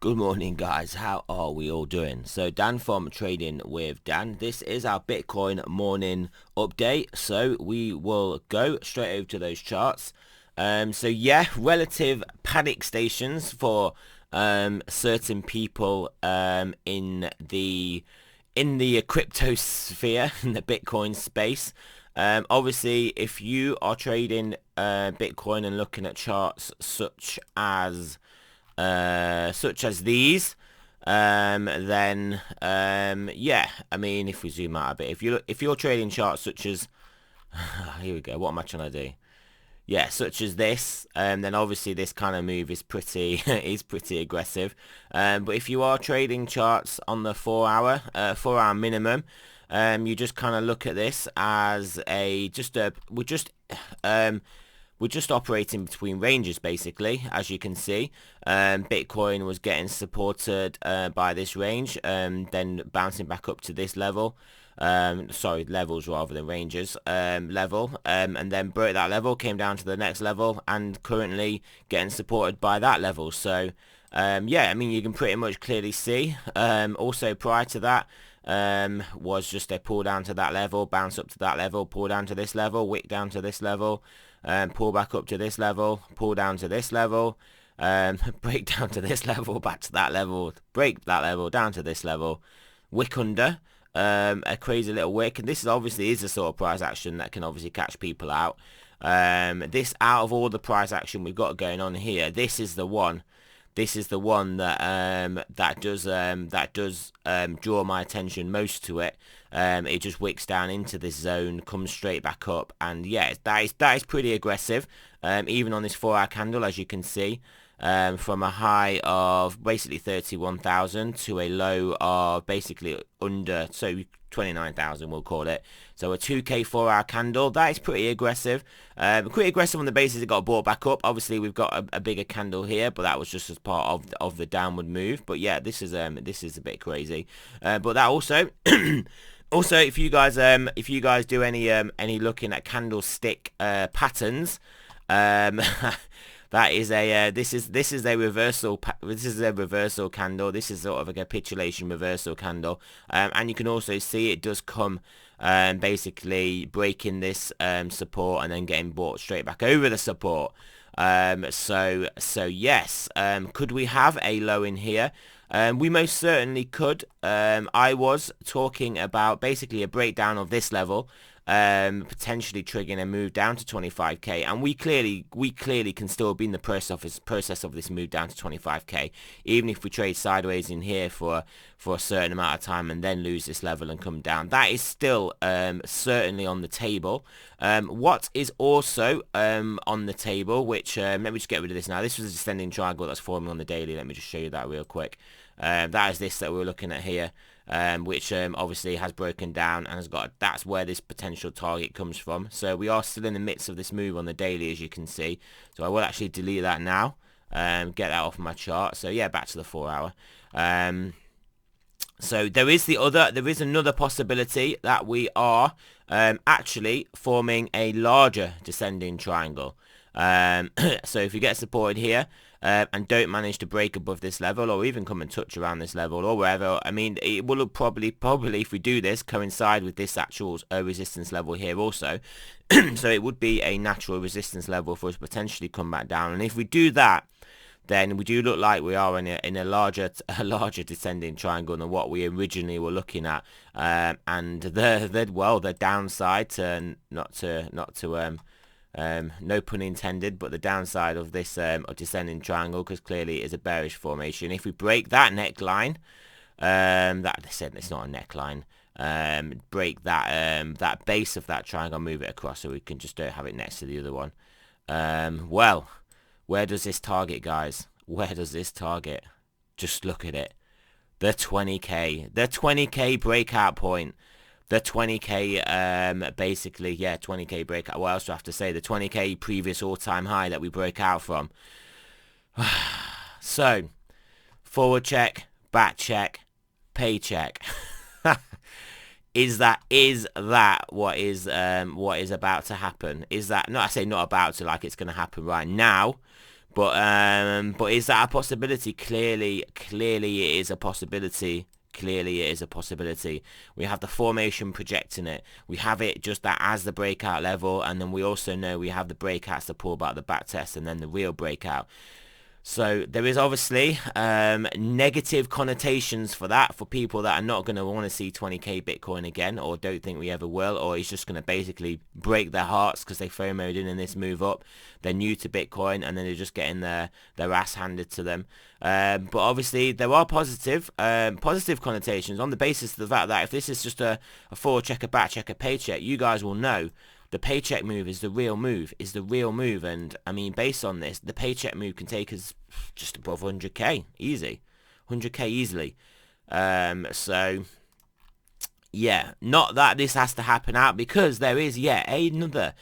Good morning, guys. How are we all doing? So Dan from Trading with Dan. This is our Bitcoin morning update. So we will go straight over to those charts. So yeah, relative panic stations for certain people in the crypto sphere, in the Bitcoin space. Obviously, if you are trading Bitcoin and looking at charts such as these, then yeah, I mean, if we zoom out a bit, if you're trading charts such as here we go, what am I trying to do? Yeah, such as this, then obviously this kind of move is pretty is pretty aggressive. But if you are trading charts on the 4 hour minimum, you just kind of look at this as we're just operating between ranges, basically. As you can see, Bitcoin was getting supported by this range, then bouncing back up to this level. Sorry, levels rather than ranges. Level, and then broke that level, came down to the next level, and currently getting supported by that level. So, yeah, I mean, you can pretty much clearly see. Also, prior to that, was just a pull down to that level, bounce up to that level, pull down to this level, wick down to this level, pull back up to this level, pull down to this level, break down to this level, back to that level, break that level, down to this level, wick under, a crazy little wick. And this is obviously the sort of price action that can obviously catch people out. This, out of all the price action we've got going on here, this is the one. This is the one that that does draw my attention most to it. It just wicks down into this zone, comes straight back up, and yeah, that is pretty aggressive. Even on this 4-hour candle, as you can see, from a high of basically 31,000 to a low of basically under 29,000, we'll call it. So a 2k 4-hour candle, that is pretty aggressive. Pretty aggressive on the basis it got bought back up. Obviously, we've got a bigger candle here, but that was just as part of the downward move. But yeah, this is a bit crazy. But that also. Also, if you guys do any looking at candlestick patterns, that is a this is a reversal candle. This is sort of a capitulation reversal candle, and you can also see it does come basically breaking this support and then getting bought straight back over the support. So yes, could we have a low in here? We most certainly could. I was talking about basically a breakdown of this level, potentially triggering a move down to 25k, and we clearly can still be in the process of this move down to 25k, even if we trade sideways in here for a certain amount of time and then lose this level and come down. That is still certainly on the table. What is also on the table, which let me just get rid of this now. This was a descending triangle that's forming on the daily. Let me just show you that real quick. That is this that we're looking at here, which obviously has broken down and has got, that's where this potential target comes from. So we are still in the midst of this move on the daily, as you can see. So I will actually delete that now, get that off my chart. So yeah, back to the 4-hour. So there is another possibility that we are actually forming a larger descending triangle. So if you get supported here and don't manage to break above this level, or even come and touch around this level or wherever, I mean, it will probably if we do this, coincide with this actual resistance level here also. So it would be a natural resistance level for us to potentially come back down, and if we do that, then we do look like we are in a larger descending triangle than what we originally were looking at. And the downside to no pun intended, but the downside of this descending triangle, because clearly it is a bearish formation. If we break that neckline, that they said it's not a neckline. Break that base of that triangle, move it across so we can just don't have it next to the other one. Well, where does this target, guys? Where does this target? Just look at it. The 20k. The 20k breakout point. The 20k, basically, yeah, 20k breakout. What else do I have to say? The 20k previous all-time high that we broke out from. So, forward check, back check, paycheck. Is that what is about to happen? Is that, no, I say not about to, like it's going to happen right now, But is that a possibility? Clearly it is a possibility. Clearly it is a possibility. We have the formation projecting it. We have it just that as the breakout level, and then we also know we have the breakouts to pull back the back test and then the real breakout. So there is obviously negative connotations for that, for people that are not going to want to see 20k Bitcoin again, or don't think we ever will, or it's just going to basically break their hearts because they FOMO'd in this move up. They're new to Bitcoin and then they're just getting their ass handed to them. But obviously there are positive connotations on the basis of the fact that if this is just a forward checker, back checker, paycheck, you guys will know the paycheck move is the real move, and I mean, based on this, the paycheck move can take us just above 100k, easy, 100k easily. So yeah, not that this has to happen out, because there is a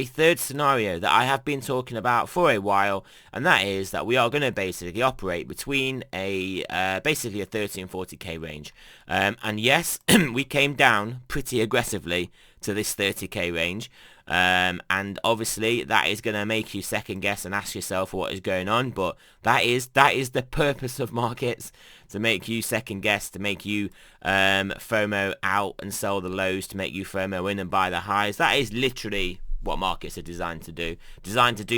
third scenario that I have been talking about for a while, and that is that we are going to basically operate between basically a 30 and 40k range. And yes, we came down pretty aggressively to this 30k range. And obviously that is going to make you second guess and ask yourself what is going on, but that is the purpose of markets, to make you second guess, to make you FOMO out and sell the lows, to make you FOMO in and buy the highs. That is literally what markets are designed to do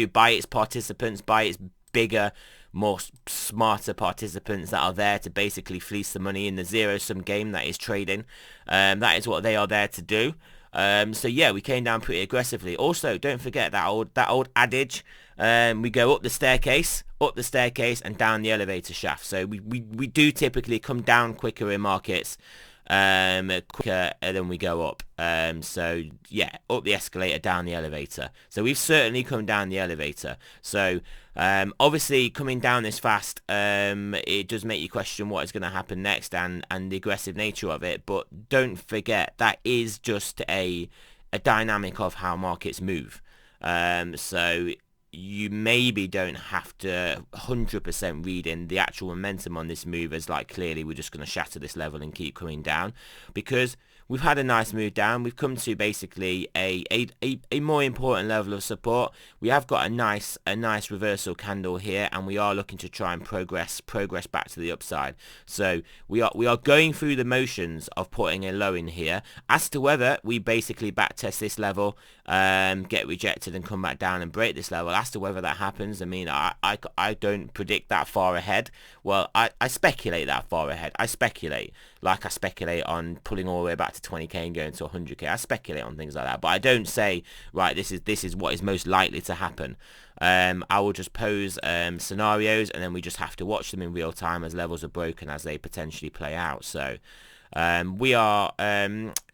by its participants, by its bigger, more smarter participants that are there to basically fleece the money in the zero-sum game that is trading. That is what they are there to do. So yeah, we came down pretty aggressively. Also, don't forget that old adage, we go up the staircase and down the elevator shaft. So we do typically come down quicker in markets, quicker than we go up. So yeah, up the escalator, down the elevator. So we've certainly come down the elevator. So obviously coming down this fast, it does make you question what is going to happen next and the aggressive nature of it. But don't forget that is just a dynamic of how markets move. So you maybe don't have to 100% read in the actual momentum on this move as like clearly we're just going to shatter this level and keep coming down, because we've had a nice move down. We've come to basically a more important level of support. We have got a nice reversal candle here, and we are looking to try and progress back to the upside. So we are going through the motions of putting a low in here. As to whether we basically backtest this level, get rejected and come back down and break this level, as to whether that happens, I mean, I don't predict that far ahead. Well, I speculate that far ahead. I speculate on pulling all the way back to 20k and going to 100k. I speculate on things like that, but I don't say, right, this is what is most likely to happen. I will just pose scenarios, and then we just have to watch them in real time as levels are broken, as they potentially play out. So we are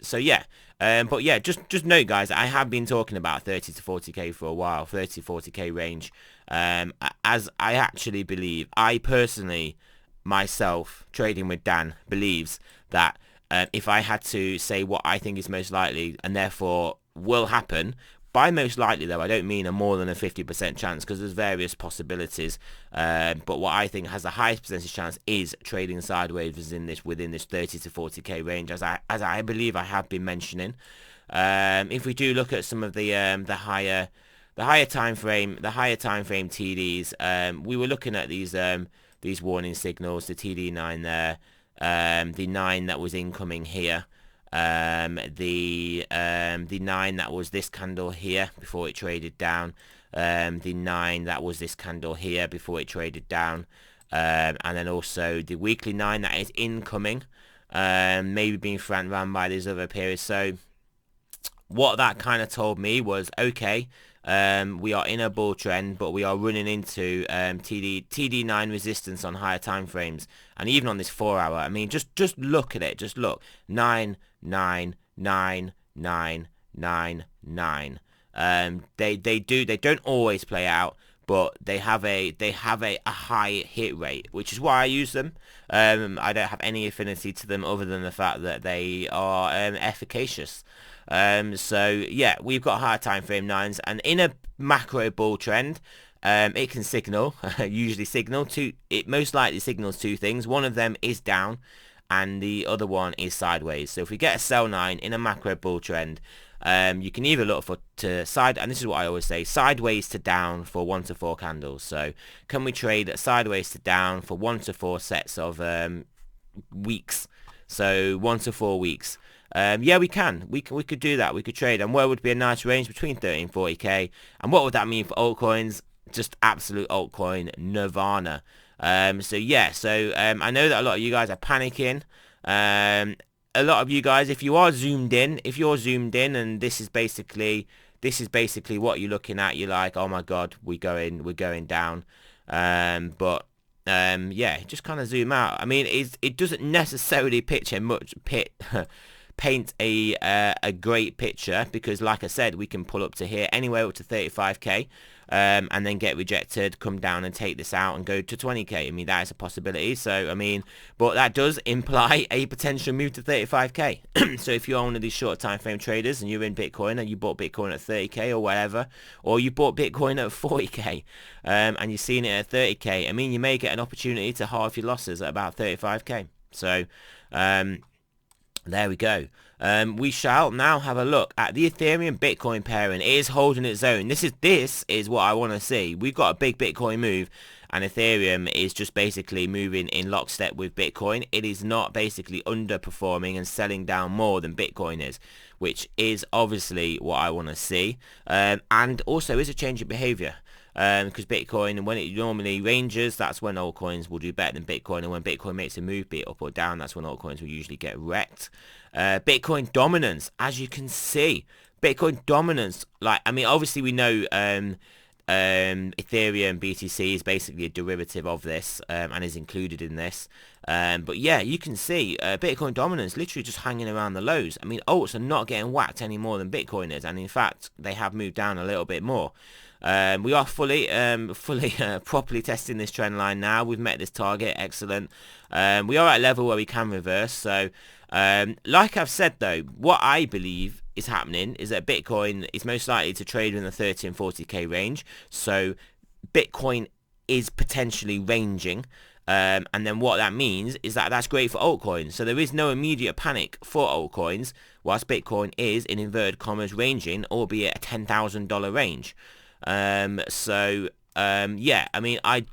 so yeah. But yeah, just note, guys, I have been talking about 30 to 40k for a while, 30 to 40k range, as I actually believe, I personally, myself, trading with Dan, believes that if I had to say what I think is most likely and therefore will happen, by most likely though I don't mean a more than a 50% chance, because there's various possibilities, but what I think has the highest percentage chance is trading sideways within this 30 to 40k range, as I believe I have been mentioning. If we do look at some of the higher time frame TDs, we were looking at these warning signals, the TD9 there, the 9 that was incoming here, the 9 that was this candle here before it traded down, the 9 that was this candle here before it traded down, and then also the weekly 9 that is incoming, maybe being ran by these other periods. So what that kind of told me was, okay, we are in a bull trend, but we are running into TD9 resistance on higher time frames, and even on this 4 hour. I mean, just look at it. Just look, 9 9 9 9 9 9. They don't always play out, but they have a high hit rate, which is why I use them. I don't have any affinity to them other than the fact that they are efficacious. So yeah, we've got higher time frame 9s, and in a macro bull trend, it can signal, it most likely signals two things. One of them is down, and the other one is sideways. So if we get a sell 9 in a macro bull trend, You can either look for to side, and this is what I always say, sideways to down for 1 to 4 candles. So can we trade sideways to down for 1 to 4 sets of weeks? So 1 to 4 weeks. Yeah, we can. We could do that. We could trade. And where would be a nice range? Between 30 and 40k. And what would that mean for altcoins? Just absolute altcoin nirvana. So yeah, so I know that a lot of you guys are panicking. A lot of you guys, if you're zoomed in, and this is basically what you're looking at, you're like, oh my god, we're going down. Yeah, just kind of zoom out. I mean, it doesn't necessarily paint a great picture, because like I said, we can pull up to here, anywhere up to 35k, and then get rejected, come down and take this out and go to 20k. I mean, that is a possibility. So I mean, but that does imply a potential move to 35k. So if you're one of these short time frame traders and you're in Bitcoin and you bought Bitcoin at 30k or whatever, or you bought Bitcoin at 40k, and you're seeing it at 30k, I mean, you may get an opportunity to halve your losses at about 35k. So there we go. We shall now have a look at the Ethereum Bitcoin pairing. It is holding its own. This is what I want to see. We've got a big Bitcoin move, and Ethereum is just basically moving in lockstep with Bitcoin. It is not basically underperforming and selling down more than Bitcoin is, which is obviously what I want to see. And also is a change of behavior. Because Bitcoin, when it normally ranges, that's when altcoins will do better than Bitcoin, and when Bitcoin makes a move, be it up or down, that's when altcoins will usually get wrecked. Bitcoin dominance, as you can see, Bitcoin dominance, like, I mean, obviously we know Ethereum BTC is basically a derivative of this, and is included in this, but yeah, you can see Bitcoin dominance literally just hanging around the lows. I mean, alts are not getting whacked any more than Bitcoin is, and in fact they have moved down a little bit more. We are fully properly testing this trend line now. We've met this target, excellent. We are at a level where we can reverse. So like I've said though, what I believe is happening is that Bitcoin is most likely to trade in the 30 and 40k range. So Bitcoin is potentially ranging. And then what that means is that that's great for altcoins. So there is no immediate panic for altcoins, whilst Bitcoin is, in inverted commas, ranging, albeit a $10,000 range. Yeah, I mean, I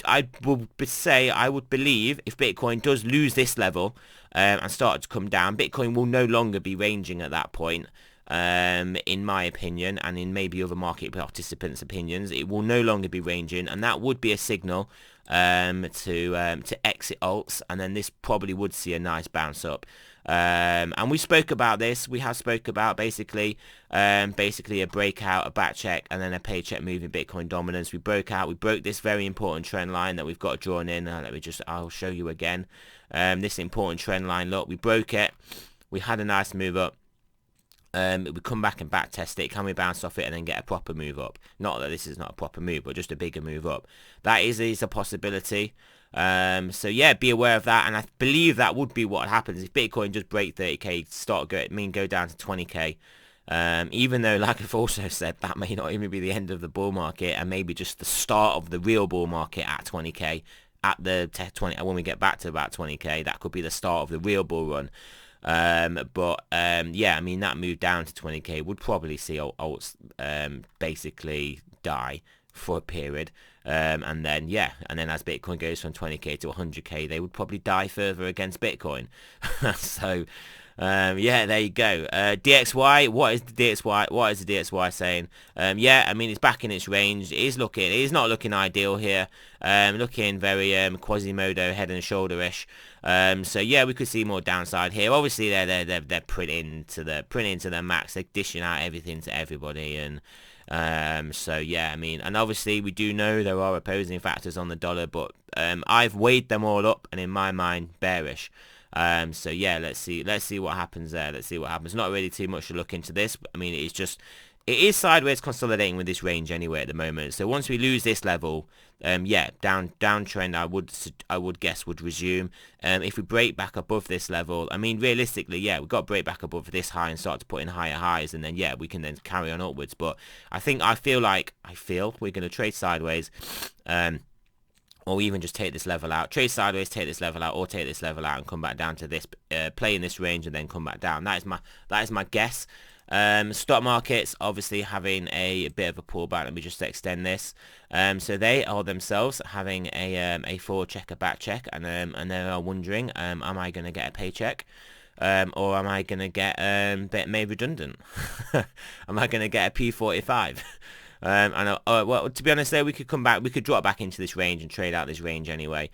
would believe if Bitcoin does lose this level and start to come down, Bitcoin will no longer be ranging at that point. In my opinion, and in maybe other market participants' opinions, it will no longer be ranging, and that would be a signal to exit alts, and then this probably would see a nice bounce up. And we spoke about this. We have spoke about basically a breakout, a back check, and then a paycheck move in Bitcoin dominance. We broke this very important trend line that we've got drawn in. I'll show you again. This important trend line. Look, we broke it. We had a nice move up. We come back and back test it. Can we bounce off it and then get a proper move up? Not that this is not a proper move, but just a bigger move up. That is a possibility. So yeah, be aware of that, and I believe that would be what happens if Bitcoin does break 30k, go down to 20k. Even though, like I've also said, that may not even be the end of the bull market, and maybe just the start of the real bull market at 20k. When we get back to about 20k, that could be the start of the real bull run. Yeah, I mean, that move down to 20k would probably see alts basically die for a period, and then as Bitcoin goes from 20k to 100k, they would probably die further against Bitcoin. So yeah, there you go. DXY, what is the DXY saying? Yeah, I mean, it's back in its range. It is not looking ideal here. Looking very Quasimodo head and shoulder-ish. So yeah, we could see more downside here. Obviously they're printing to the max. They're dishing out everything to everybody, and so yeah, I mean, and obviously we do know there are opposing factors on the dollar, but I've weighed them all up, and in my mind, bearish. So yeah, let's see what happens there. Let's see what happens. Not really too much to look into this. I mean, it is sideways consolidating with this range anyway at the moment. So once we lose this level, yeah, downtrend I would guess would resume. If we break back above this level, I mean, realistically, yeah, we've got to break back above this high and start to put in higher highs, and then yeah, we can then carry on upwards. But I feel we're going to trade sideways. Or even just take this level out, trade sideways, take this level out, or take this level out and come back down to this, play in this range and then come back down. That is my guess. Stock markets obviously having a bit of a pullback. Let me just extend this. So they are themselves having a forward check, a back check, and they are wondering, am I going to get a paycheck? Or am I going to get made redundant? Am I going to get a P45? Well, to be honest, there we could come back. We could drop back into this range and trade out this range anyway.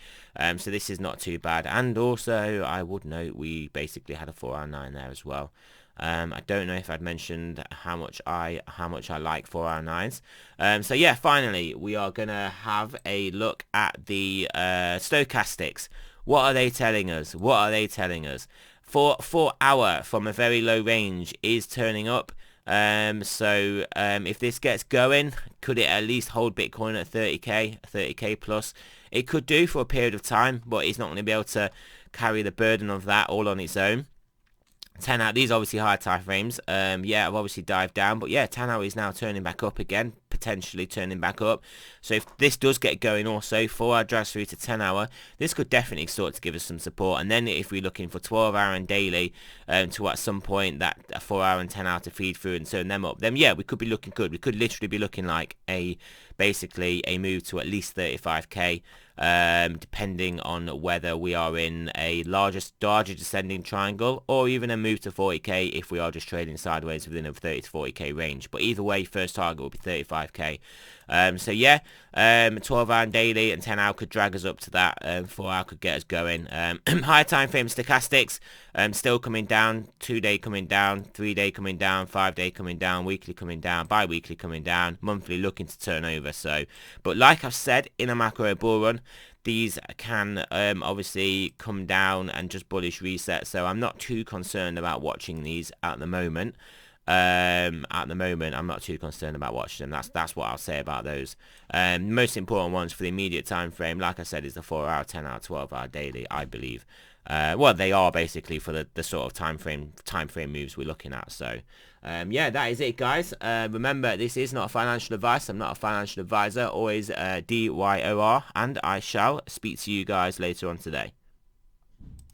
So this is not too bad. And also, I would note we basically had a 4-hour 9 there as well. I don't know if I'd mentioned how much I like 4-hour 9s. So yeah, finally we are gonna have a look at the stochastics. What are they telling us? What are they telling us? 4-hour from a very low range is turning up. If this gets going, could it at least hold Bitcoin at 30k plus? It could do for a period of time, but it's not going to be able to carry the burden of that all on its own. 10 hour, these are obviously higher time frames. Yeah, I've obviously dived down, but yeah, 10 hour is now turning back up again, potentially turning back up. So if this does get going also, 4 hour drags through to 10 hour, this could definitely start to give us some support. And then if we're looking for 12 hour and daily, to at some point that 4 hour and 10 hour to feed through and turn them up, then yeah, we could be looking good. We could literally be looking like basically a move to at least 35k. Depending on whether we are in a larger descending triangle or even a move to 40k if we are just trading sideways within a 30 to 40k range. But either way, first target will be 35k. So yeah, 12 hour daily and 10 hour could drag us up to that. 4 hour could get us going. Higher time frame stochastics still coming down, 2-day coming down, 3-day coming down, 5-day coming down, weekly coming down, bi-weekly coming down, monthly looking to turn over. So, but like I've said, in a macro bull run, these can obviously come down and just bullish reset. So I'm not too concerned about watching these at the moment. I'm not too concerned about watching them. That's what I'll say about those. Most important ones for the immediate time frame, like I said, is the 4 hour, 10 hour, 12 hour daily, I believe. Well, they are basically for the sort of time frame moves we're looking at. So yeah, that is it, guys. Remember, this is not financial advice. I'm not a financial advisor. Always DYOR, and I shall speak to you guys later on today.